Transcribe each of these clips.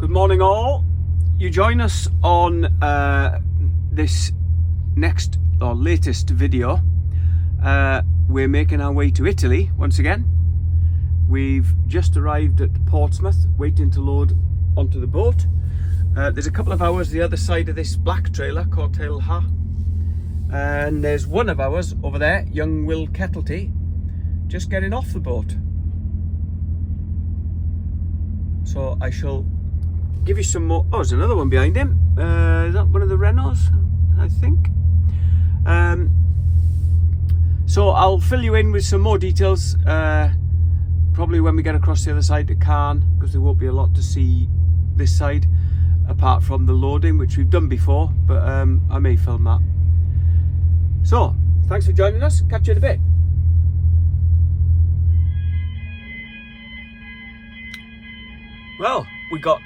Good morning all. You join us on this next or latest video. We're making our way to Italy once again. We've just arrived at Portsmouth, waiting to load onto the boat. There's a couple of hours the other side of this black trailer, Cortail Ha. And there's one of ours over there, young Will Kettlety, just getting off the boat. So I shall give you some more. Oh, there's another one behind him. Is that one of the Renaults, I think? So I'll fill you in with some more details probably when we get across the other side to Caen, because there won't be a lot to see this side apart from the loading, which we've done before, but I may film that. So thanks for joining us. Catch you in a bit. Well, we got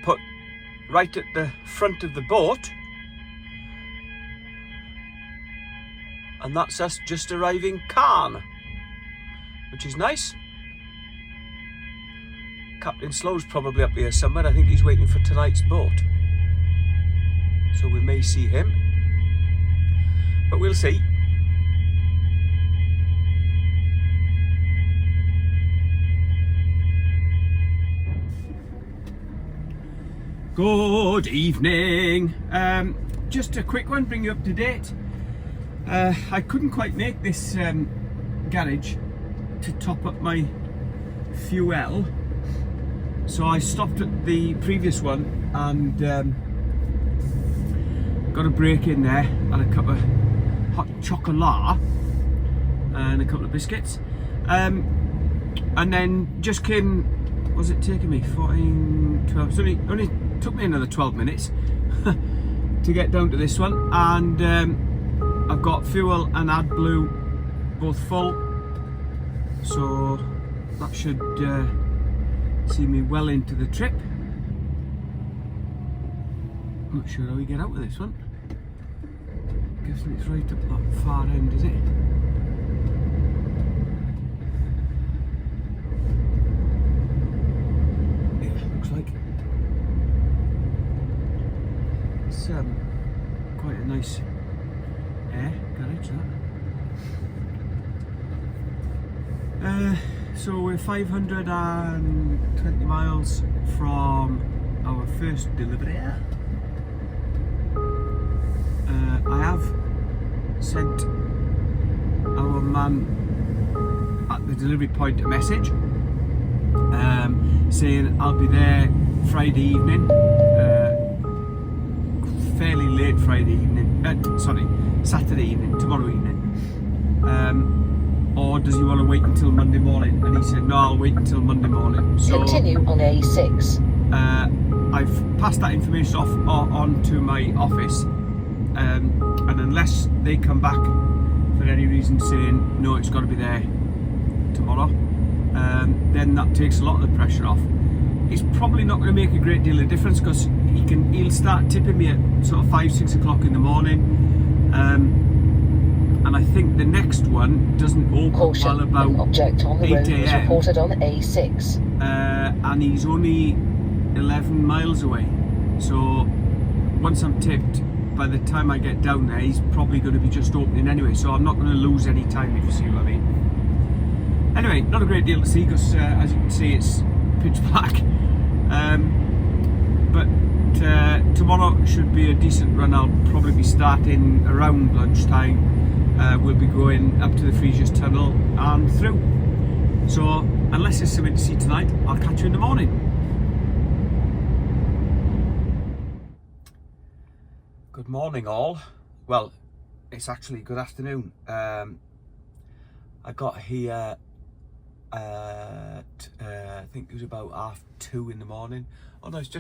put right at the front of the boat, and that's us just arriving Caen, which is nice. Captain Slow's probably up here somewhere. I think he's waiting for tonight's boat, so we may see him, but we'll see. Good evening. Just a quick one, bring you up to date. I couldn't quite make this garage to top up my fuel, so I stopped at the previous one and got a break in there and a cup of hot chocolate and a couple of biscuits, and then just came. Was it taking me 14, 12? It's only took me another 12 minutes to get down to this one, and I've got fuel and AdBlue both full, so that should see me well into the trip. Not sure how we get out of this one. Guessing it's right up that far end, is it? Looks like it's quite a nice air garage, that. So we're 520 miles from our first delivery. I have sent our man at the delivery point a message saying I'll be there Friday evening, fairly late Friday evening, Saturday evening, tomorrow evening, or does he want to wait until Monday morning? And he said no, I'll wait until Monday morning. So continue on A6. I've passed that information on to my office, and unless they come back for any reason saying no, it's got to be there tomorrow, then that takes a lot of the pressure off. It's probably not going to make a great deal of difference, because he'll start tipping me at sort of 5-6 o'clock in the morning, and I think the next one doesn't open till about object on the 8 road was a.m. reported on A6. And he's only 11 miles away, so once I'm tipped, by the time I get down there, he's probably going to be just opening anyway, so I'm not going to lose any time, if you see what I mean. Anyway, not a great deal to see, because as you can see, it's pitch black, but tomorrow should be a decent run. I'll probably be starting around lunchtime. We'll be going up to the Fresiers Tunnel and through, so unless there's something to see tonight, I'll catch you in the morning. Good morning all. Well, it's actually good afternoon. I got here at I think it was about 2:30 in the morning. Oh no, it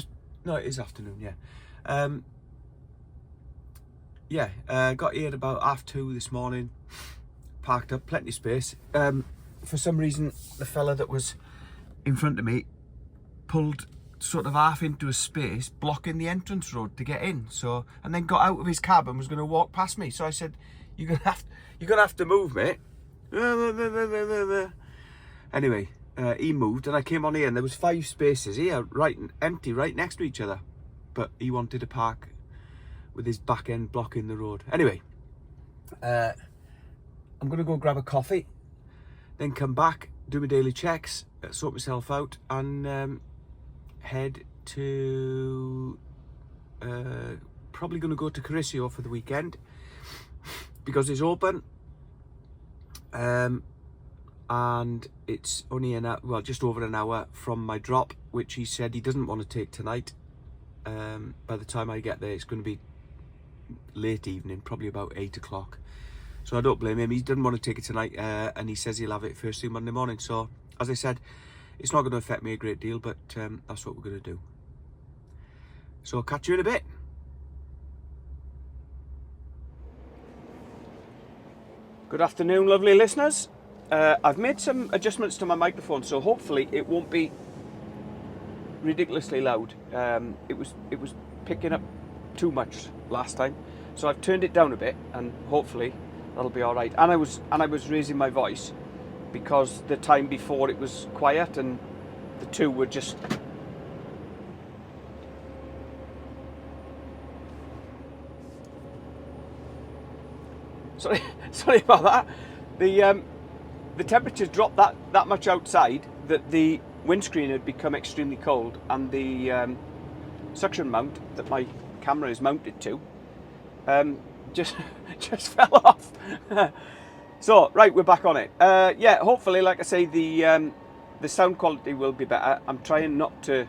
is afternoon, yeah. Got here at about 2:30 this morning, parked up, plenty of space. For some reason the fella that was in front of me pulled sort of half into a space blocking the entrance road to get in, so, and then got out of his cab and was going to walk past me, so I said, you're gonna have to move, mate. Anyway, he moved and I came on here and there was 5 spaces here, right empty, right next to each other. But he wanted to park with his back end blocking the road. Anyway, I'm going to go grab a coffee, then come back, do my daily checks, sort myself out, and head to... probably going to go to Carissio for the weekend because it's open. And it's only just over an hour from my drop, which he said he doesn't want to take tonight. By the time I get there, it's going to be late evening, probably about 8 o'clock. So I don't blame him. He doesn't want to take it tonight, and he says he'll have it first thing Monday morning. So, as I said, it's not going to affect me a great deal, but that's what we're going to do. So I'll catch you in a bit. Good afternoon, lovely listeners. I've made some adjustments to my microphone, so hopefully it won't be ridiculously loud. It was picking up too much last time, so I've turned it down a bit, and hopefully that'll be all right. And I was raising my voice because the time before it was quiet, and the two were just. Sorry about that. The temperatures dropped that much outside that the windscreen had become extremely cold, and the suction mount that my camera is mounted to just fell off. So right, we're back on it. Yeah, hopefully, like I say, the sound quality will be better. I'm trying not to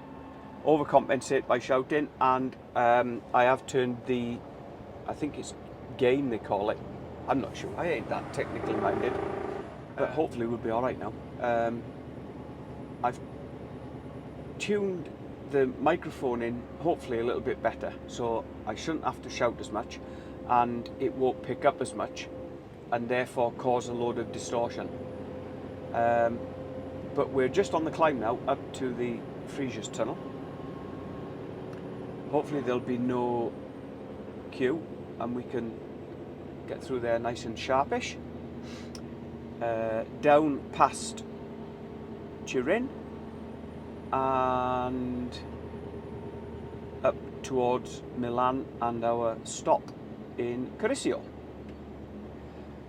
overcompensate by shouting, and I have turned I think it's gain they call it. I'm not sure. I ain't that technically minded. But hopefully we'll be all right now. I've tuned the microphone in hopefully a little bit better, so I shouldn't have to shout as much, and it won't pick up as much, and therefore cause a load of distortion. But we're just on the climb now up to the Frejus Tunnel. Hopefully there'll be no queue and we can get through there nice and sharpish. Down past Turin and up towards Milan and our stop in Carissio.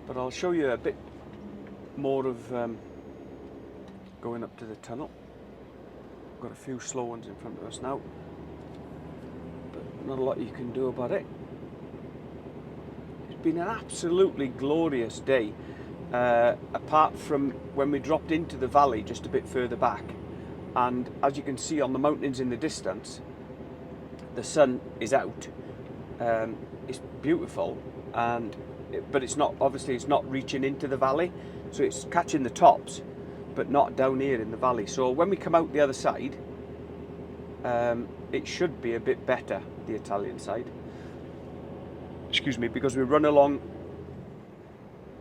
But I'll show you a bit more of going up to the tunnel. We've got a few slow ones in front of us now, but not a lot you can do about it. It's been an absolutely glorious day. Apart from when we dropped into the valley just a bit further back, and as you can see on the mountains in the distance, the sun is out. It's beautiful, but it's not, obviously it's not reaching into the valley, so it's catching the tops but not down here in the valley. So when we come out the other side, it should be a bit better, the Italian side, excuse me, because we run along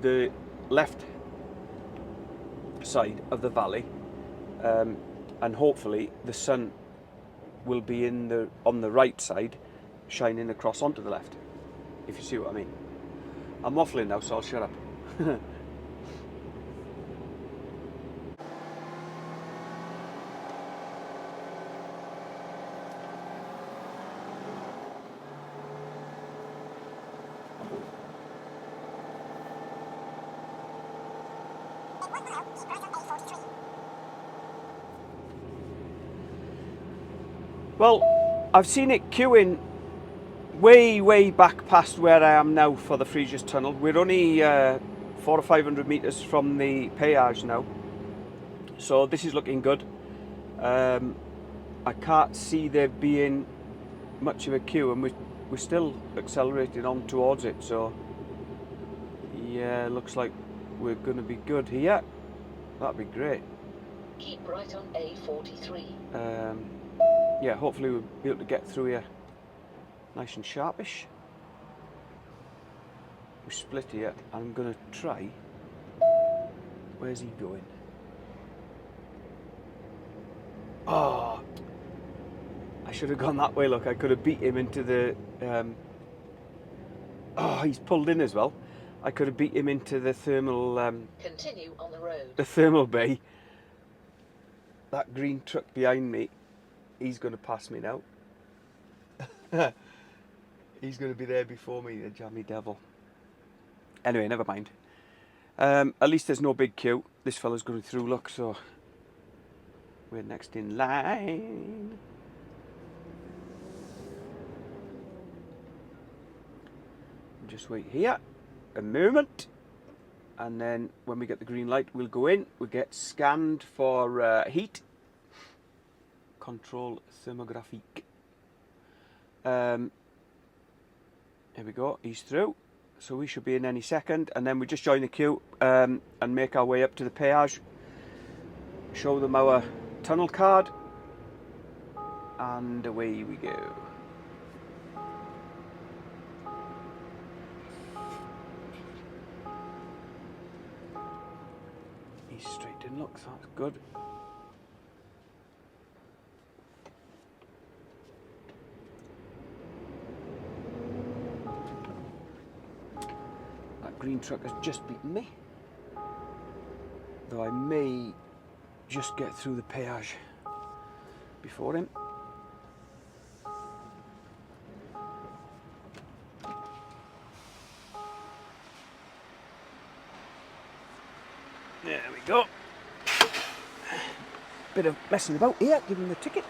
the left side of the valley, and hopefully the sun will be on the right side, shining across onto the left, if you see what I mean. I'm waffling now, so I'll shut up. Well, I've seen it queuing way back past where I am now for the Frejus Tunnel. We're only 400 or 500 metres from the péage now, so this is looking good. I can't see there being much of a queue, and we're still accelerating on towards it, so yeah, looks like we're going to be good here. That'd be great. Keep right on A43. Yeah, hopefully we'll be able to get through here nice and sharpish. We split here. I'm going to try. Where's he going? Oh, I should have gone that way. Look, I could have beat him into the... oh, he's pulled in as well. I could have beat him into the thermal... Continue on the road. the thermal bay. that green truck behind me, he's going to pass me now. He's going to be there before me, the jammy devil. Anyway, never mind. At least there's no big queue. This fella's going through, look, so we're next in line. Just wait here a moment, and then when we get the green light, we'll go in. We'll get scanned for heat. Control thermographique. Here we go, he's through. So we should be in any second, and then we just join the queue and make our way up to the péage. Show them our tunnel card, and away we go. He's straight in, look, so that's good. That green truck has just beaten me, though I may just get through the péage before him. There we go. Bit of messing about here, give him the ticket.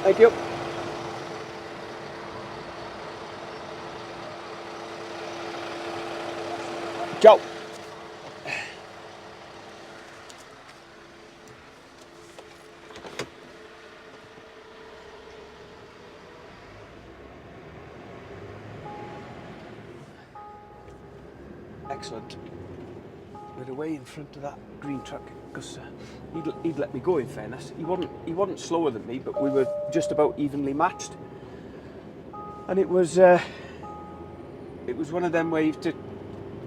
Thank you. Ciao. Excellent. We're away in front of that green truck because he'd let me go. In fairness, he wasn't slower than me, but we were just about evenly matched. And it was one of them where you have to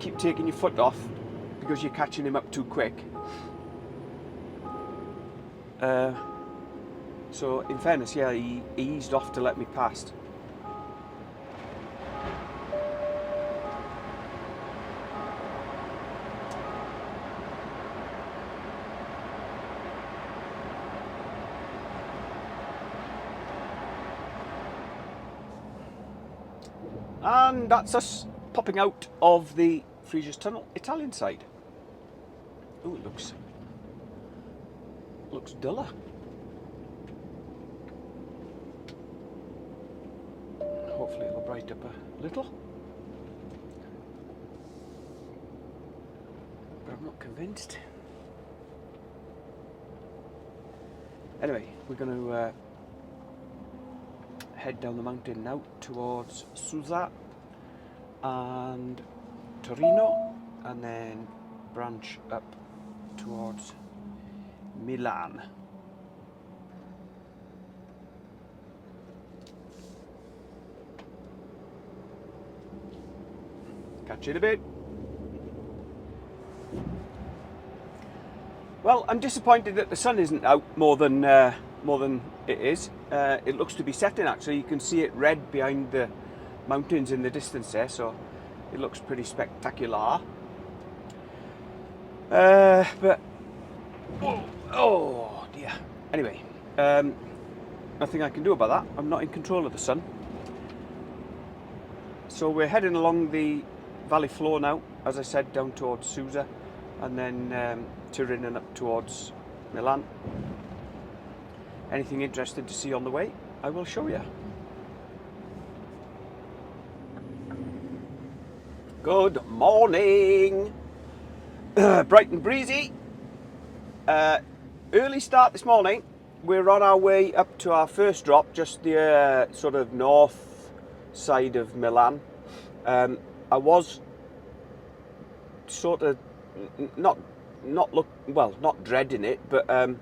keep taking your foot off because you're catching him up too quick. So in fairness, yeah, he eased off to let me past. And that's us popping out of the Frejus Tunnel, Italian side. Oh, it looks duller. Hopefully it'll brighten up a little. But I'm not convinced. Anyway, we're going to head down the mountain now towards Susa and Torino, and then branch up towards Milan. Catch you in a bit. Well, I'm disappointed that the sun isn't out more than it is. It looks to be setting actually. You can see it red behind the mountains in the distance there, so it looks pretty spectacular. But oh dear. Anyway, nothing I can do about that. I'm not in control of the sun. So we're heading along the valley floor now, as I said, down towards Susa, and then Turin and up towards Milan. Anything interesting to see on the way, I will show you. Good morning. Bright and breezy. Early start this morning. We're on our way up to our first drop, just the sort of north side of Milan. I was sort of not dreading it, but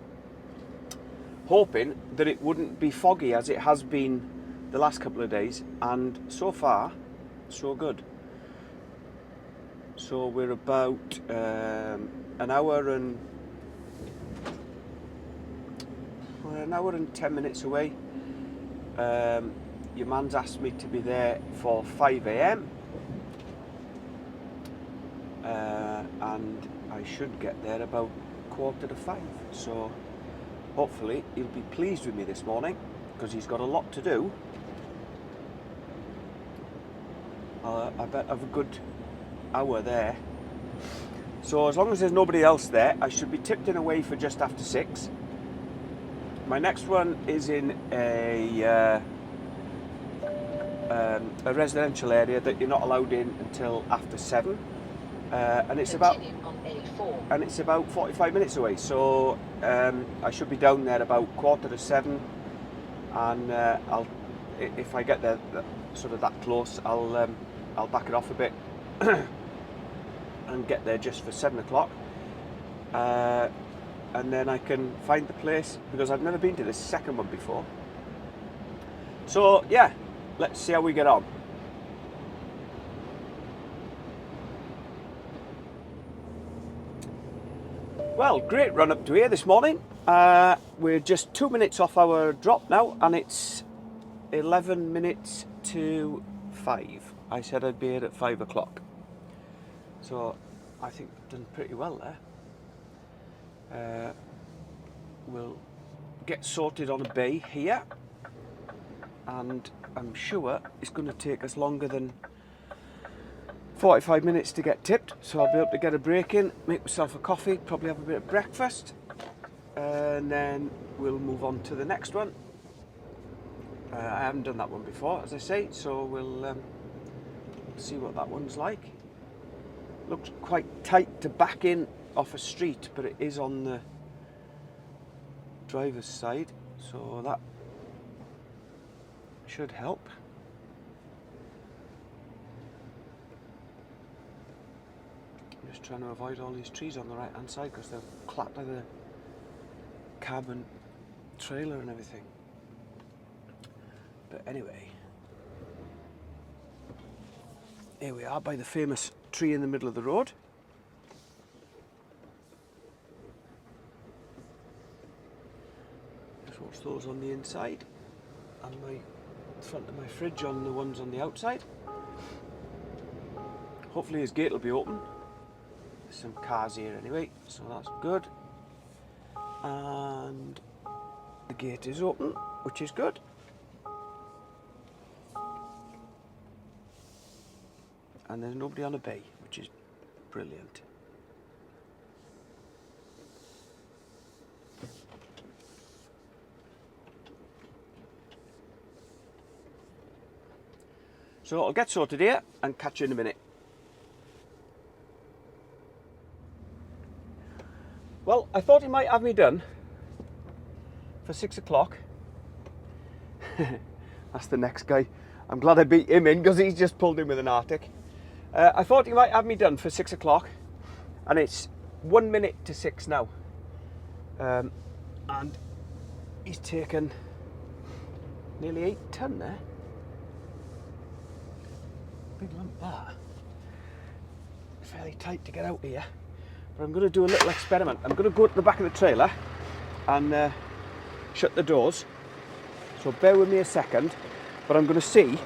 hoping that it wouldn't be foggy as it has been the last couple of days, and so far so good. So we're about an hour and 10 minutes away. Your man's asked me to be there for 5 a.m. And I should get there about 5:15. So hopefully he'll be pleased with me this morning because he's got a lot to do. I bet have a good hour there. So as long as there's nobody else there, I should be tipped in away for just after 6. My next one is in a residential area that you're not allowed in until after 7, and it's about On A4. and it's about 45 minutes away. So I should be down there about 7:15, and if I get there sort of that close, I'll back it off a bit and get there just for 7 o'clock, and then I can find the place because I've never been to this second one before. So yeah, let's see how we get on. Well, great run up to here this morning. We're just 2 minutes off our drop now, and it's 11 minutes to 5. I said I'd be here at 5 o'clock. So I think I've done pretty well there. We'll get sorted on a bay here, and I'm sure it's going to take us longer than 45 minutes to get tipped, so I'll be able to get a break in, make myself a coffee, probably have a bit of breakfast, and then we'll move on to the next one. I haven't done that one before, as I say, so we'll see what that one's like. Looks quite tight to back in off a street, but it is on the driver's side, so that should help. I'm just trying to avoid all these trees on the right hand side because they'll clatter the cab and trailer and everything. But anyway, here we are by the famous tree in the middle of the road. Just watch those on the inside and my front of my fridge on the ones on the outside. Hopefully his gate will be open. There's some cars here anyway, so that's good. And the gate is open, which is good. And there's nobody on a bay, which is brilliant. So I'll get sorted here and catch you in a minute. Well, I thought he might have me done for 6 o'clock. That's the next guy. I'm glad I beat him in because he's just pulled in with an Arctic. I thought he might have me done for 6 o'clock, and it's 1 minute to 6 now. And he's taken nearly 8 ton there. Big lump that. Fairly tight to get out here. But I'm going to do a little experiment. I'm going to go to the back of the trailer and shut the doors. So bear with me a second. But I'm going to see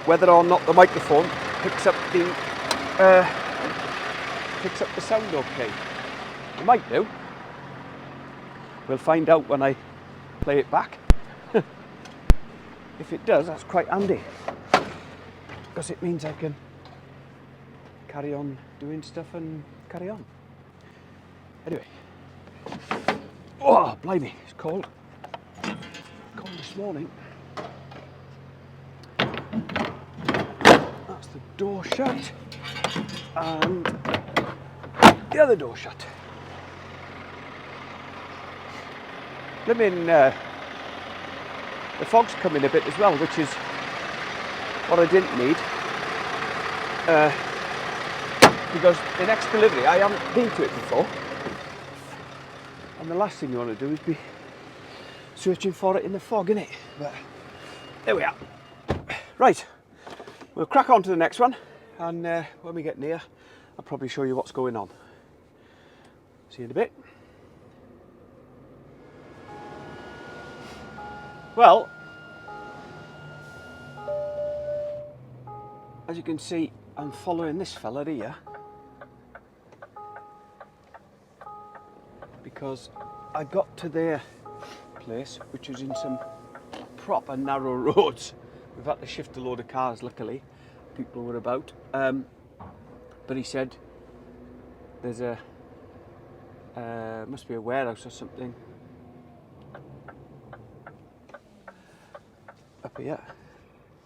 whether or not the microphone picks up the sound okay. It might do. We'll find out when I play it back. If it does, that's quite handy, because it means I can carry on doing stuff and carry on. Anyway. Oh, blimey, it's cold. Cold this morning. That's the door shut. And the other door shut. The fog's coming a bit as well, which is what I didn't need. Because the next delivery, I haven't been to it before. And the last thing you want to do is be searching for it in the fog, innit? But there we are. Right, we'll crack on to the next one, and when we get near, I'll probably show you what's going on. See you in a bit. Well, as you can see, I'm following this fella here because I got to their place, which was in some proper narrow roads. We've had to shift a load of cars, luckily. People were about. But he said there's a must be a warehouse or something up here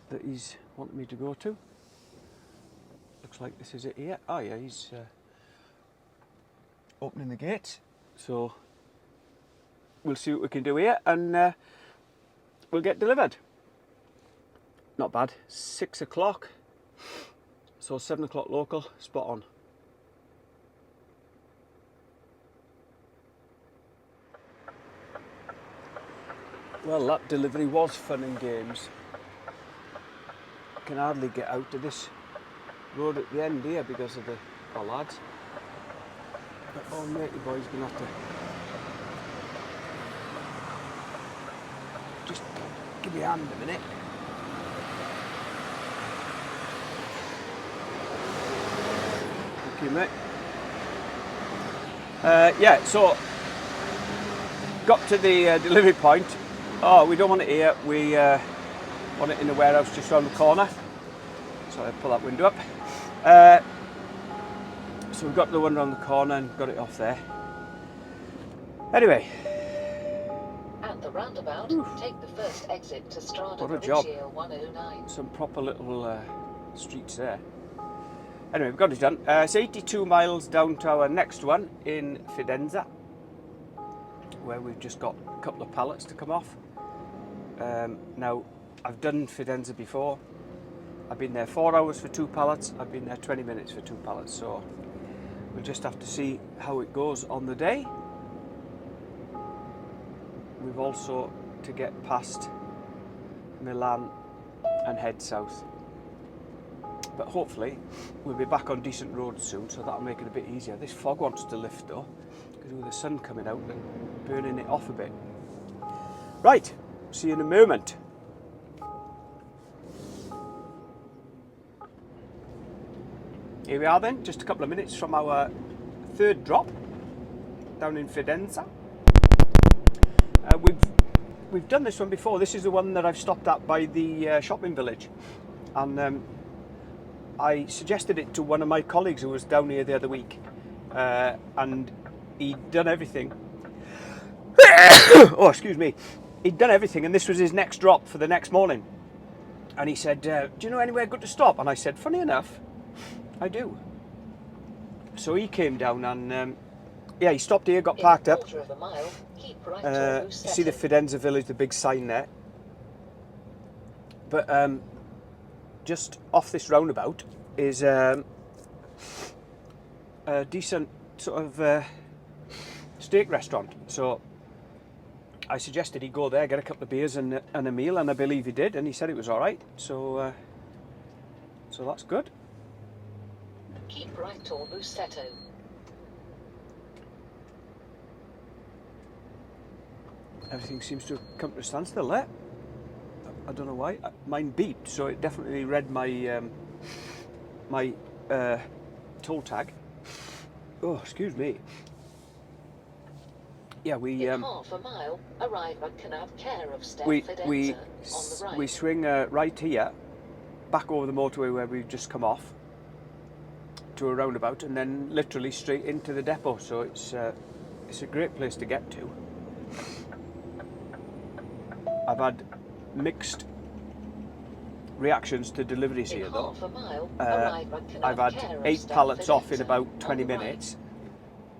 that he's wanting me to go to. Looks like this is it here. Oh yeah, he's opening the gates. So we'll see what we can do here, and we'll get delivered. Not bad. 6 o'clock. So 7 o'clock local. Spot on. Well, that delivery was fun and games. I can hardly get out of this road at the end here because of the bollards. But oh matey boy's gonna have to just give me a hand a minute. Thank you, mate. Yeah, so got to the delivery point. Oh, we don't want it here. We want it in the warehouse just around the corner. So I pull that window up. So we got the one around the corner and got it off there. Anyway. At the roundabout, take the first exit to Strada What a job. Provincia 109. Some proper little streets there. Anyway, we've got it done. It's 82 miles down to our next one in Fidenza, where we've just got a couple of pallets to come off. Now, I've done Fidenza before. I've been there 4 hours for 2 pallets. I've been there 20 minutes for 2 pallets. So we'll just have to see how it goes on the day. We've also to get past Milan and head south. But hopefully we'll be back on decent roads soon, so that'll make it a bit easier. This fog wants to lift though, because with the sun coming out and burning it off a bit. Right, see you in a moment. Here we are then, just a couple of minutes from our third drop down in Fidenza. We've done this one before. This is the one that I've stopped at by the shopping village, and I suggested it to one of my colleagues who was down here the other week, and he'd done everything. Oh, excuse me. He'd done everything, and this was his next drop for the next morning. And he said, do you know anywhere good to stop? And I said, funny enough, I do. So he came down and yeah, he stopped here, got parked up. In a quarter of a mile, keep right to See the Fidenza village, the big sign there. But just off this roundabout is a decent sort of steak restaurant. So I suggested he go there, get a couple of beers and a meal, and I believe he did, and he said it was all right. So so that's good. Keep right toward Bussetto. Everything seems to have come to a standstill there. I don't know why. Mine beeped, so it definitely read my my toll tag. Oh, excuse me. Yeah, we In half a mile, arrive at Canal Care of Step we Fidenza on the right. we swing right here, back over the motorway where we've just come off to a roundabout, and then literally straight into the depot. So it's a great place to get to. I've had mixed reactions to deliveries here though. Half a mile, arrive at Canal I've had Care of 8 Step pallets off in Fidenza about on 20 the right. minutes.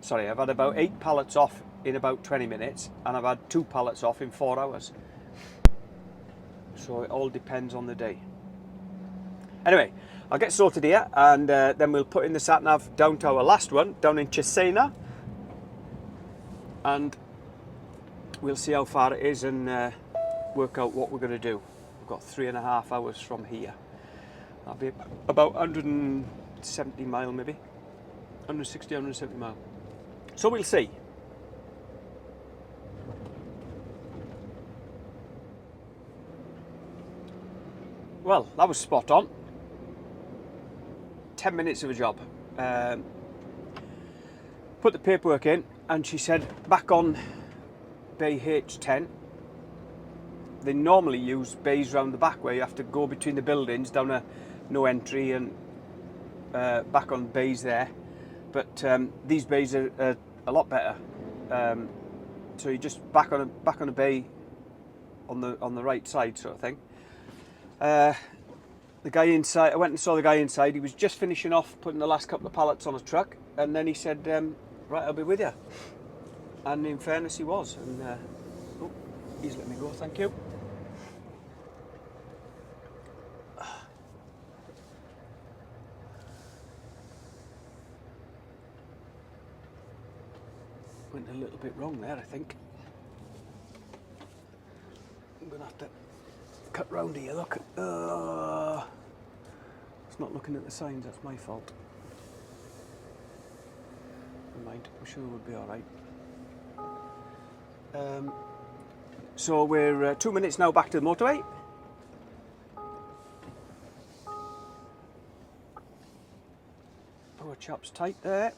Sorry, I've had about 8 pallets off in about 20 minutes, and I've had 2 pallets off in 4 hours. So it all depends on the day. Anyway, I'll get sorted here, and then we'll put in the sat-nav down to our last one, down in Cesena. And we'll see how far it is and work out what we're going to do. We've got 3.5 hours from here. That'll be about 170 mile maybe. 160, 170 mile. So we'll see. Well, that was spot on. 10 minutes of a job. Put the paperwork in, and she said back on bay H10, they normally use bays round the back where you have to go between the buildings down a no entry and back on bays there. But these bays are a lot better. So you just back on a bay on the right side, sort of thing. The guy inside, I went and saw the guy inside. He was just finishing off putting the last couple of pallets on a truck, and then he said, "Right, I'll be with you." And in fairness, he was. And oh, he's let me go. Thank you. Went a little bit wrong there, I think. I'm gonna have to cut round here. Look, it's not looking at the signs. That's my fault. Never mind. I'm sure we'll be all right. So we're 2 minutes now back to the motorway. Poor chap's tight there.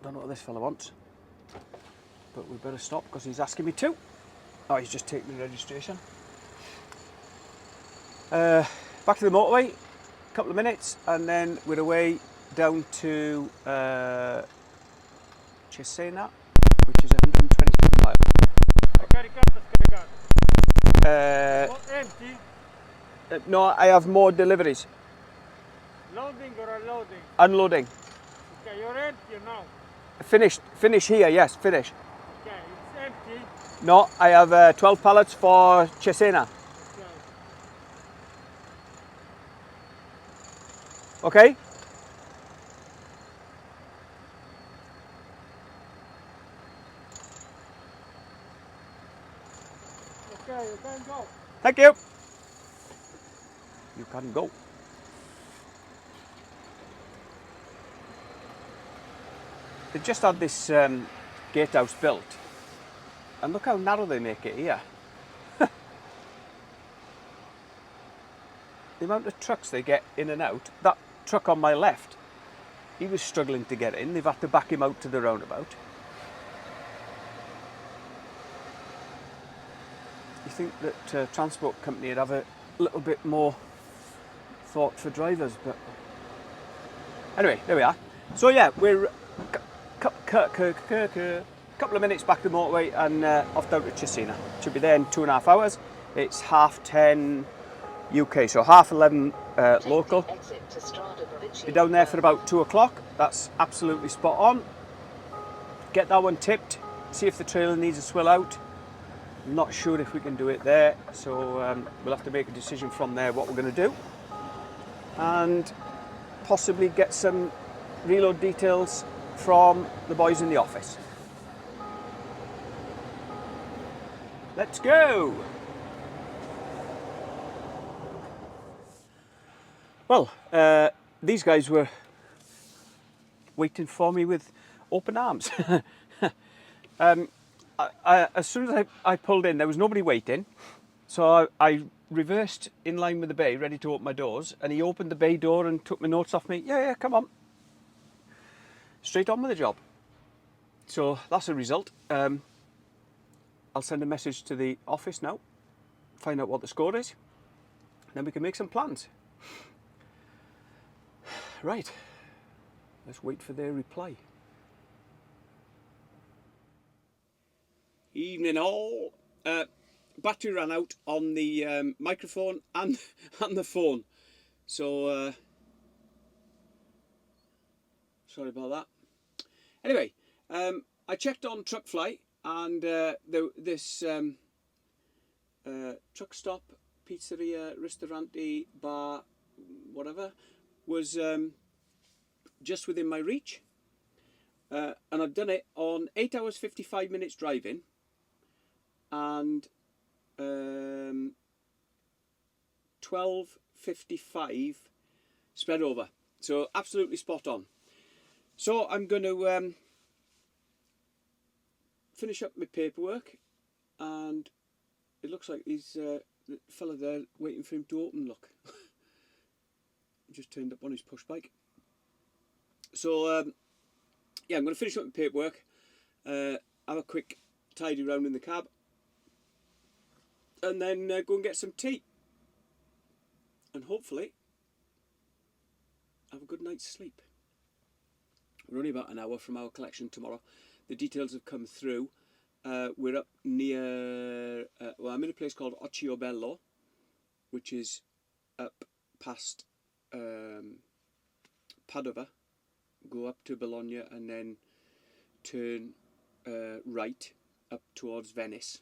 Don't know what this fella wants, but we better stop because he's asking me to. Oh, he's just taking the registration. Back to the motorway, a couple of minutes, and then we're away down to Cesena, which is 127 miles. Empty? No, I have more deliveries. Loading or unloading? Unloading. Okay, you're empty now. Finish here, yes, finish. Okay, it's empty. No, I have 12 pallets for Cesena. Okay. Okay? Okay, you can go. Thank you. You can go. They've just had this gatehouse built, and look how narrow they make it here. The amount of trucks they get in and out. That truck on my left, he was struggling to get in. They've had to back him out to the roundabout. You think that transport company would have a little bit more thought for drivers, but anyway, there we are. So yeah, we're couple of minutes back to the motorway and off down to Cesena. Should be there in 2.5 hours. It's 10:30 UK, so 11:30 local. Be down there for about 2 o'clock. That's absolutely spot on. Get that one tipped. See if the trailer needs a swill out. I'm not sure if we can do it there, so we'll have to make a decision from there what we're going to do, and possibly get some reload details from the boys in the office. Let's go! Well, these guys were waiting for me with open arms. As soon as I pulled in, there was nobody waiting, so I reversed in line with the bay, ready to open my doors, and he opened the bay door and took my notes off me. Yeah, come on. Straight on with the job. So that's a result. I'll send a message to the office now, find out what the score is, then we can make some plans. Right, let's wait for their reply. Evening all. Battery ran out on the microphone and the phone, so sorry about that. Anyway, I checked on Truckfly, and this truck stop, pizzeria, ristorante, bar, whatever, was just within my reach, and I've done it on 8 hours 55 minutes driving and 12:55 spread over, so absolutely spot on. So I'm going to finish up my paperwork, and it looks like he's the fella there waiting for him to open. Look, just turned up on his push bike. So yeah, I'm going to finish up the paperwork, have a quick tidy round in the cab, and then go and get some tea, and hopefully have a good night's sleep. We're only about an hour from our collection tomorrow. The details have come through. We're up near, well, I'm in a place called Occhiobello, which is up past Padova, go up to Bologna and then turn right up towards Venice.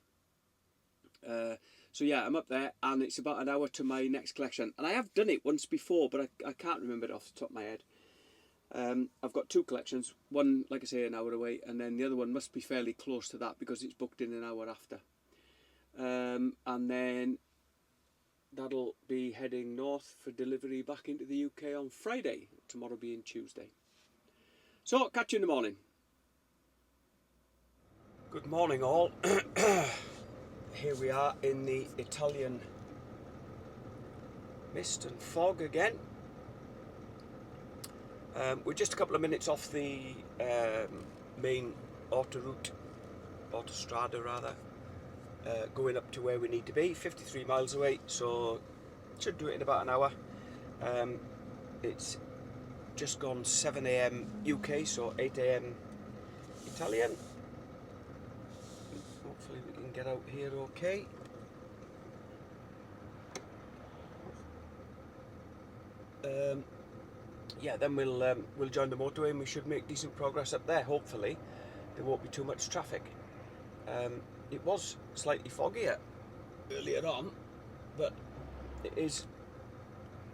So yeah, I'm up there, and it's about an hour to my next collection. And I have done it once before, but I can't remember it off the top of my head. I've got two collections, one, like I say, an hour away, and then the other one must be fairly close to that because it's booked in an hour after. And then that'll be heading north for delivery back into the UK on Friday, tomorrow being Tuesday. So, catch you in the morning. Good morning all. Here we are in the Italian mist and fog again. We're just a couple of minutes off the main autostrada rather, going up to where we need to be, 53 miles away, so should do it in about an hour. It's just gone 7 AM UK, so 8 AM Italian. Hopefully we can get out here okay. Yeah, then we'll join the motorway and we should make decent progress up there. Hopefully there won't be too much traffic. It was slightly foggier earlier on, but it is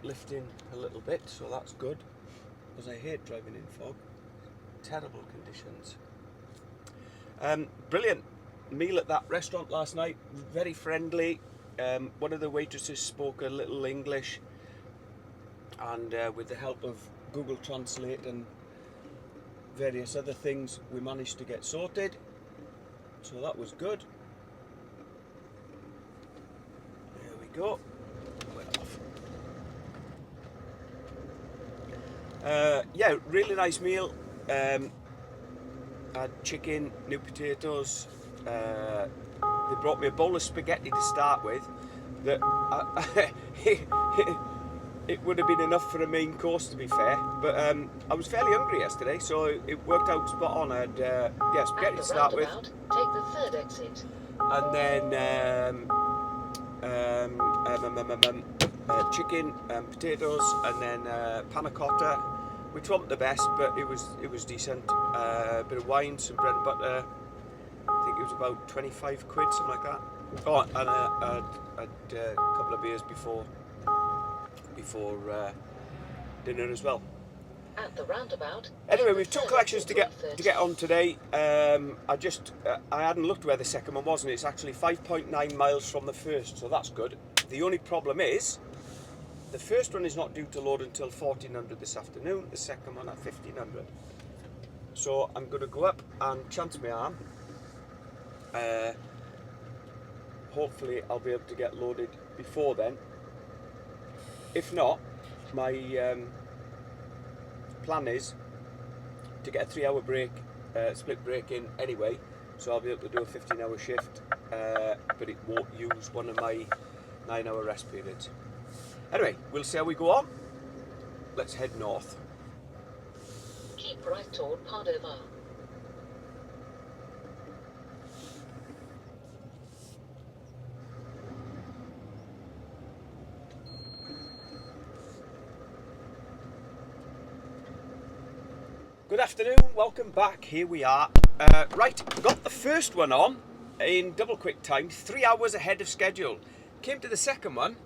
lifting a little bit, so that's good, because I hate driving in fog. Terrible conditions. Brilliant meal at that restaurant last night, very friendly. One of the waitresses spoke a little English, and with the help of Google Translate and various other things, we managed to get sorted, so that was good. There we go. Went off. Yeah, really nice meal. Had chicken, new potatoes. They brought me a bowl of spaghetti to start with. That it would have been enough for a main course, to be fair, but I was fairly hungry yesterday, so it worked out spot on. I had yeah, spaghetti to start with, Take the third exit. and then chicken and potatoes, and then panna cotta, which wasn't the best, but it was decent. A bit of wine, some bread and butter. I think it was about 25 quid, something like that. Oh, and I had a couple of beers before dinner as well. At the roundabout. Anyway, take we've the two third collections to exit get on today. I hadn't looked where the second one was, and it's actually 5.9 miles from the first, so that's good. The only problem is the first one is not due to load until 1400 this afternoon. The second one at 1500. So I'm going to go up and chance my arm. Hopefully I'll be able to get loaded before then. If not, my plan is to get a 3-hour break, split break in anyway, so I'll be able to do a 15-hour shift, but it won't use one of my 9-hour rest periods. Anyway, we'll see how we go on. Let's head north. Keep right toward Padova. Good afternoon, welcome back. Here we are. Right, got the first one on in double quick time, 3 hours ahead of schedule. Came to the second one,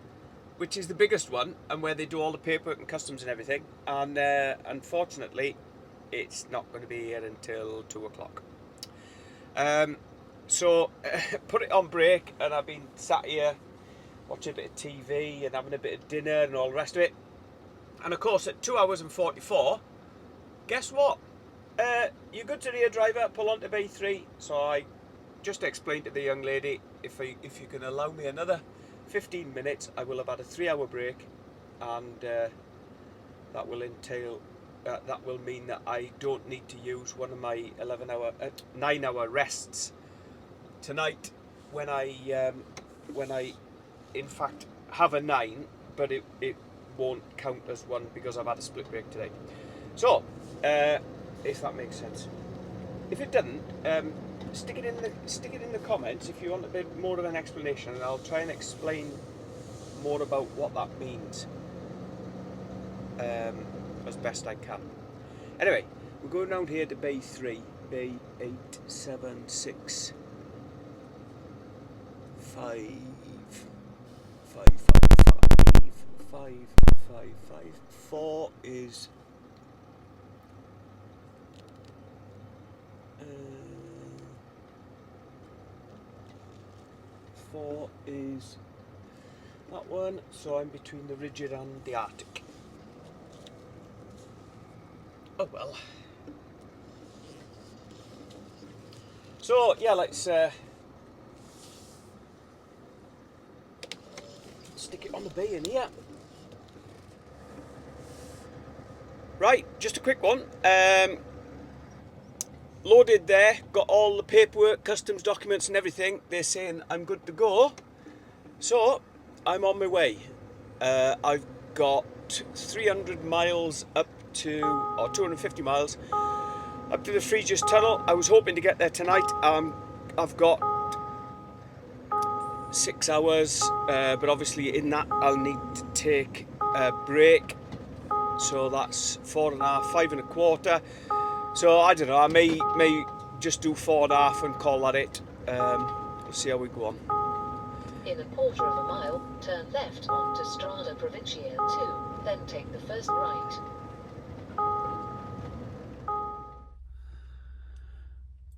which is the biggest one, and where they do all the paperwork and customs and everything. And unfortunately, it's not going to be here until 2 o'clock. So put it on break, and I've been sat here watching a bit of TV and having a bit of dinner and all the rest of it. And of course, at 2 hours and 44, guess what? You're good to rear driver, pull onto bay 3. So I just explained to the young lady, if you can allow me another 15 minutes, I will have had a 3-hour break, and that will entail, that will mean that I don't need to use one of my 9-hour rests tonight when I in fact have a 9, but it won't count as one because I've had a split break today. So, if that makes sense. If it doesn't, stick it in the comments if you want a bit more of an explanation, and I'll try and explain more about what that means as best I can. Anyway, we're going round here to Bay 3, Bay 8, 7, 6, 5, 5, 5, 4 is 4 is that one, so I'm between the Rigid and the Arctic. Oh well. So yeah, let's stick it on the bay in here. Right, just a quick one. Loaded there, got all the paperwork, customs documents and everything. They're saying I'm good to go. So, I'm on my way. I've got 300 miles up to, or 250 miles, up to the Frejus Tunnel. I was hoping to get there tonight. I've got 6 hours, but obviously in that I'll need to take a break. So that's 4.5, 5.25. So I don't know, I may just do 4.5 and call that it. We'll see how we go on. In a quarter of a mile, turn left onto Strada Provinciale 2, then take the first right.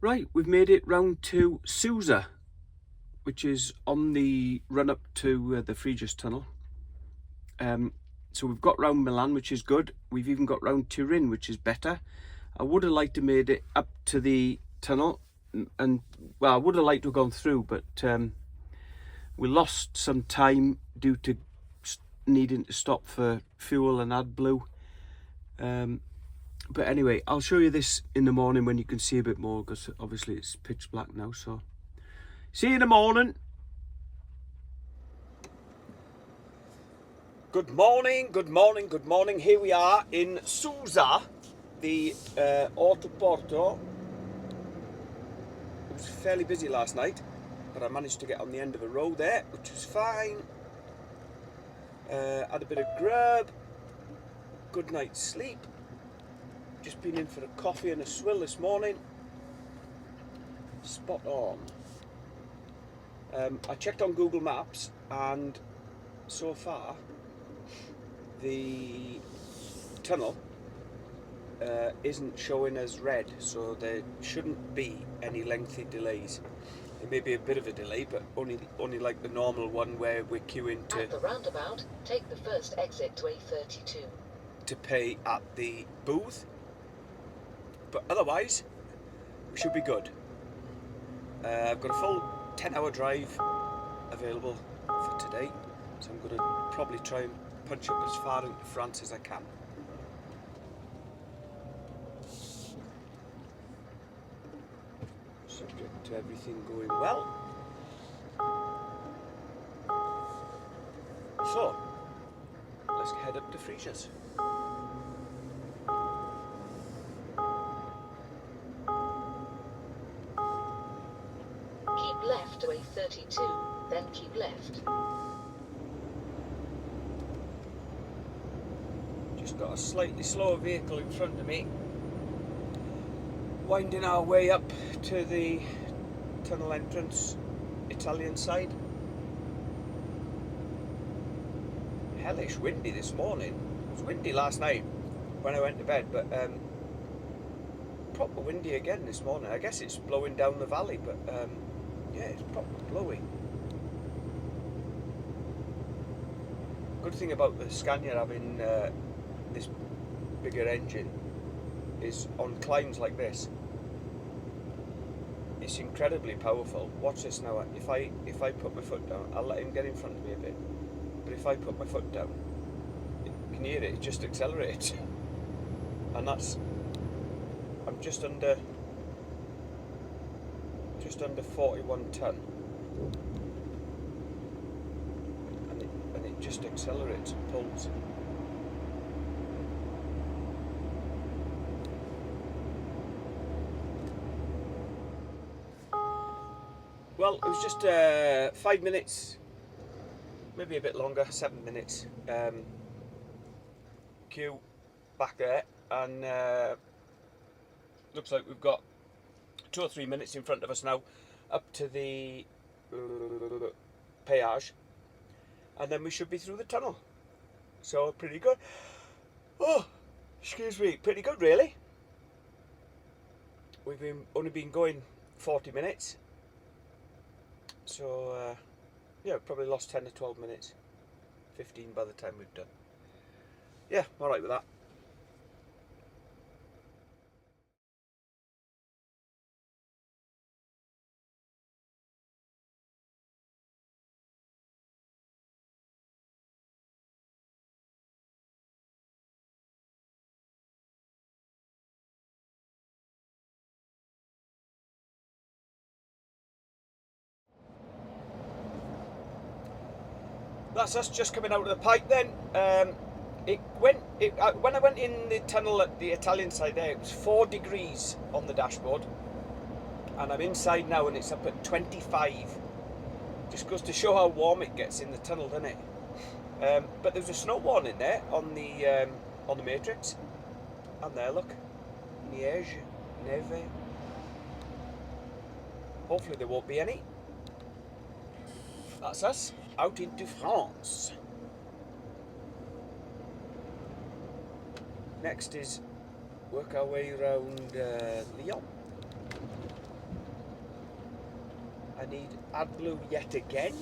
Right, we've made it round to Susa, which is on the run up to the Frejus Tunnel. So we've got round Milan, which is good. We've even got round Turin, which is better. I would have liked to made it up to the tunnel, and well, I would have liked to have gone through, but we lost some time due to needing to stop for fuel and AdBlue. But anyway, I'll show you this in the morning when you can see a bit more, because obviously it's pitch black now. So see you in the morning. Good morning, good morning, good morning. Here we are in Susa, the Autoporto. It was fairly busy last night, but I managed to get on the end of a row there, which was fine. Had a bit of grub, good night's sleep. Just been in for a coffee and a swill this morning. Spot on. I checked on Google Maps, and so far the tunnel isn't showing as red, so there shouldn't be any lengthy delays. There may be a bit of a delay, but only like the normal one where we're queuing At the roundabout, take the first exit to A32. to pay at the booth. But otherwise, we should be good. I've got a full 10-hour drive available for today, so I'm going to probably try and punch up as far into France as I can. Subject to everything going well. So, let's head up to Frejus. Keep left to A32, then keep left. Just got a slightly slower vehicle in front of me. Winding our way up to the tunnel entrance, Italian side. Hellish windy this morning. It was windy last night when I went to bed, but proper windy again this morning. I guess it's blowing down the valley, but yeah, it's proper blowing. Good thing about the Scania having this bigger engine is on climbs like this, it's incredibly powerful. Watch this now. If I put my foot down, I'll let him get in front of me a bit, but if I put my foot down, can hear it just accelerates, and that's, I'm just under 41 ton, and it just accelerates and pulls. Well, it was just 5 minutes, maybe a bit longer, 7 minutes. Queue back there, and looks like we've got 2 or 3 minutes in front of us now up to the péage, and then we should be through the tunnel. So pretty good. Oh, excuse me, pretty good really. We've only been going 40 minutes. So, yeah, probably lost 10 to 12 minutes, 15 by the time we've done. Yeah, alright with that. That's us just coming out of the pipe then. When I went in the tunnel at the Italian side there, it was 4 degrees on the dashboard, and I'm inside now and it's up at 25. Just goes to show how warm it gets in the tunnel, doesn't it? But there's a snow warning there on the matrix, and there, look, neige, neve. Hopefully there won't be any. That's us out into France. Next is work our way around Lyon. I need AdBlue yet again,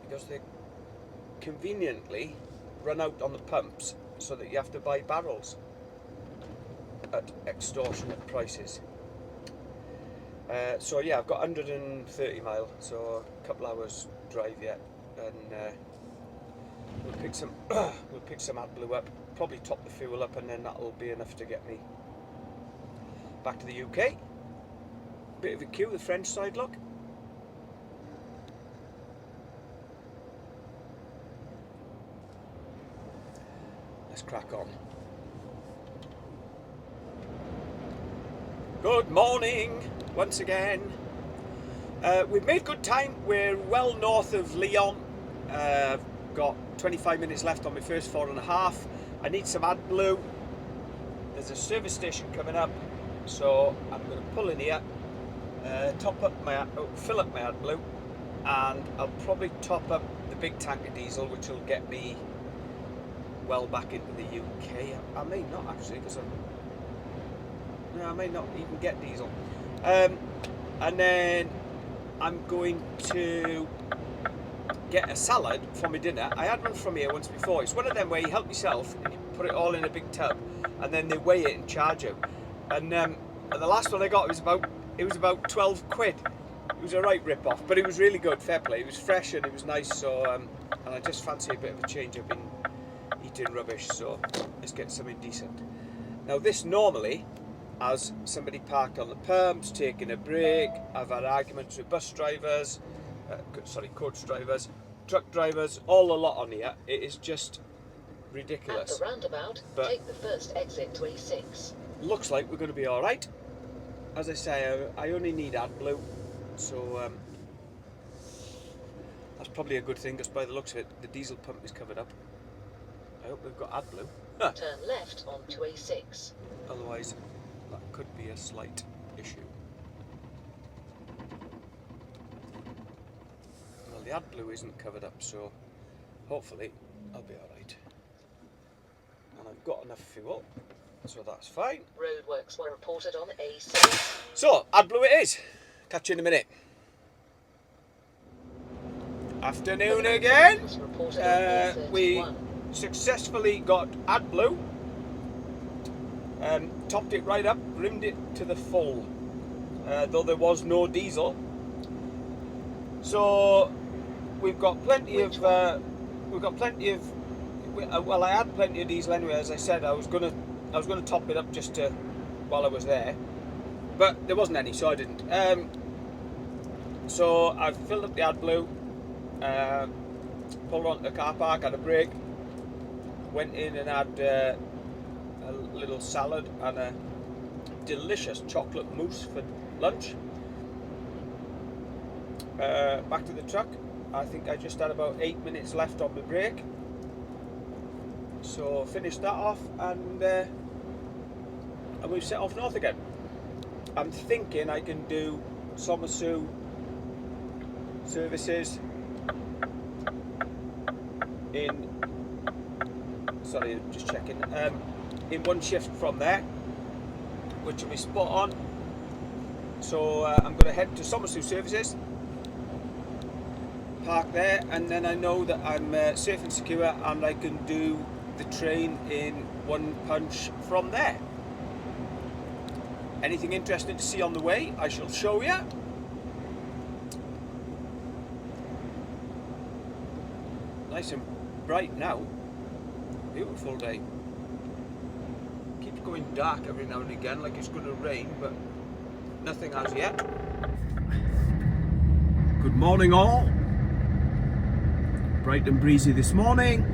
because they conveniently run out on the pumps, so that you have to buy barrels at extortionate prices. So yeah, I've got 130 mile, so a couple hours drive yet, and we'll pick some AdBlue up, probably top the fuel up, and then that'll be enough to get me back to the UK. Bit of a queue, the French side, look. Let's crack on. Good morning once again. We've made good time. We're well north of Lyon. Got 25 minutes left on my first 4.5. I need some AdBlue. There's a service station coming up, so I'm going to pull in here, fill up my AdBlue, and I'll probably top up the big tank of diesel, which will get me well back into the UK. I may not actually, because I may not even get diesel. And then I'm going to get a salad for my dinner. I had one from here once before. It's one of them where you help yourself and you put it all in a big tub, and then they weigh it and charge you. And the last one I got was about 12 quid. It was a right rip-off, but it was really good. Fair play. It was fresh and it was nice. So and I just fancy a bit of a change. I've been eating rubbish, so let's get something decent. Now this normally, as somebody parked on the pumps, taking a break. I've had arguments with bus drivers, coach drivers, truck drivers, all a lot on here. It is just ridiculous. At the roundabout, But take the first exit to A6. looks like we're going to be all right. As I say, I only need AdBlue, so that's probably a good thing, because by the looks of it, the diesel pump is covered up. I hope they've got AdBlue. Turn left onto A6. Otherwise, that could be a slight issue. Well, the AdBlue isn't covered up, so hopefully I'll be alright. And I've got enough fuel, so that's fine. Roadworks were reported on A6. So, AdBlue it is. Catch you in a minute. Afternoon again. Was reported on We A31. successfully got AdBlue. Topped it right up, rimmed it to the full, though there was no diesel. So we've got plenty of well, I had plenty of diesel anyway. As I said, I was gonna top it up just to while I was there, but there wasn't any, so I didn't. So I filled up the AdBlue, pulled onto the car park, had a break, went in and had a little salad and a delicious chocolate mousse for lunch. Back to the truck. I think I just had about 8 minutes left on the break, so finished that off, and we've set off north again. I'm thinking I can do Somerset services in, sorry, just checking, in one shift from there, which will be spot on. So I'm going to head to Somerset services, park there, and then I know that I'm safe and secure, and I can do the train in one punch from there. Anything interesting to see on the way, I shall show you. Nice and bright now. Beautiful day. Keeps going dark every now and again, like it's going to rain, but nothing has yet. Good morning all. Bright and breezy this morning.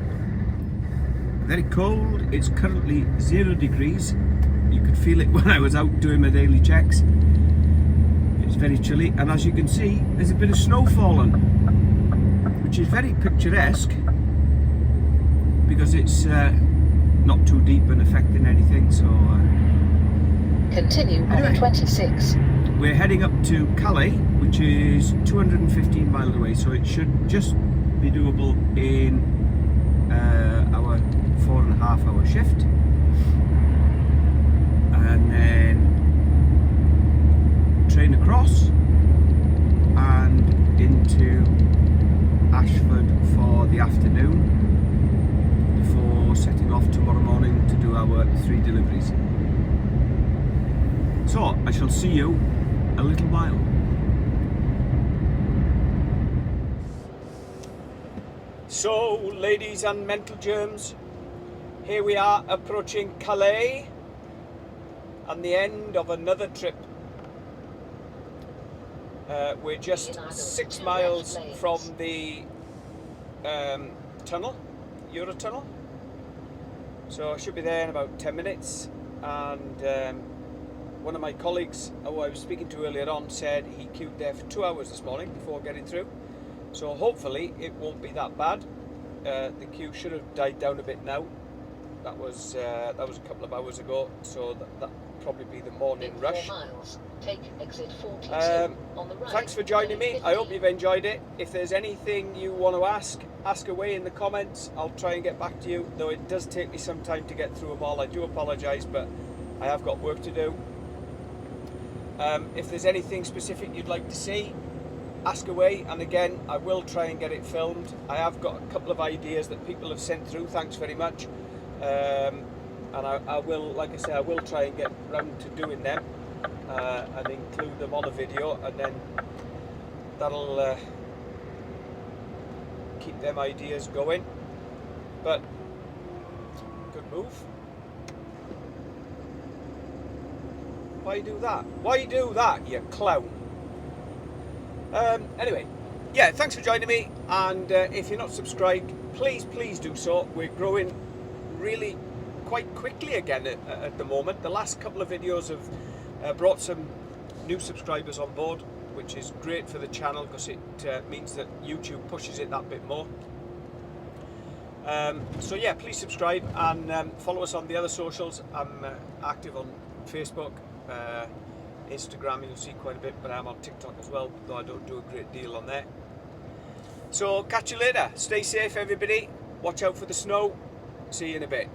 Very cold. It's currently 0 degrees. You could feel it when I was out doing my daily checks. It's very chilly, and as you can see, there's a bit of snow fallen, which is very picturesque because it's not too deep and affecting anything. So Continue Anyway. on 26. we're heading up to Calais, which is 215 miles away, so it should just be doable in our 4.5 hour shift, and then train across and into Ashford for the afternoon before setting off tomorrow morning to do our 3 deliveries. So I shall see you a little while. So, ladies and mental germs, here we are approaching Calais and the end of another trip. We're just 6 miles from the tunnel, Eurotunnel. So I should be there in about 10 minutes, and one of my colleagues who I was speaking to earlier on said he queued there for 2 hours this morning before getting through. So hopefully it won't be that bad. The queue should have died down a bit now. That was a couple of hours ago, so that probably be the morning In rush. 4 miles, take exit 42 on the right. Thanks for joining me. I hope 50. you've enjoyed it. If there's anything you want to ask away in the comments. I'll try and get back to you, though it does take me some time to get through them all. I do apologise, but I have got work to do. If there's anything specific you'd like to see, ask away, and again, I will try and get it filmed. I have got a couple of ideas that people have sent through, thanks very much, and I will, like I say, I will try and get round to doing them and include them on a video, and then that'll keep them ideas going. But good move. Why do that? Why do that, you clown? Anyway, yeah, thanks for joining me, and if you're not subscribed, please do so. We're growing really quite quickly again at the moment. The last couple of videos have brought some new subscribers on board, which is great for the channel because it means that YouTube pushes it that bit more. So yeah, please subscribe and follow us on the other socials. I'm active on Facebook, Instagram, you'll see quite a bit, but I'm on TikTok as well, though I don't do a great deal on there. So catch you later. Stay safe, everybody. Watch out for the snow. See you in a bit.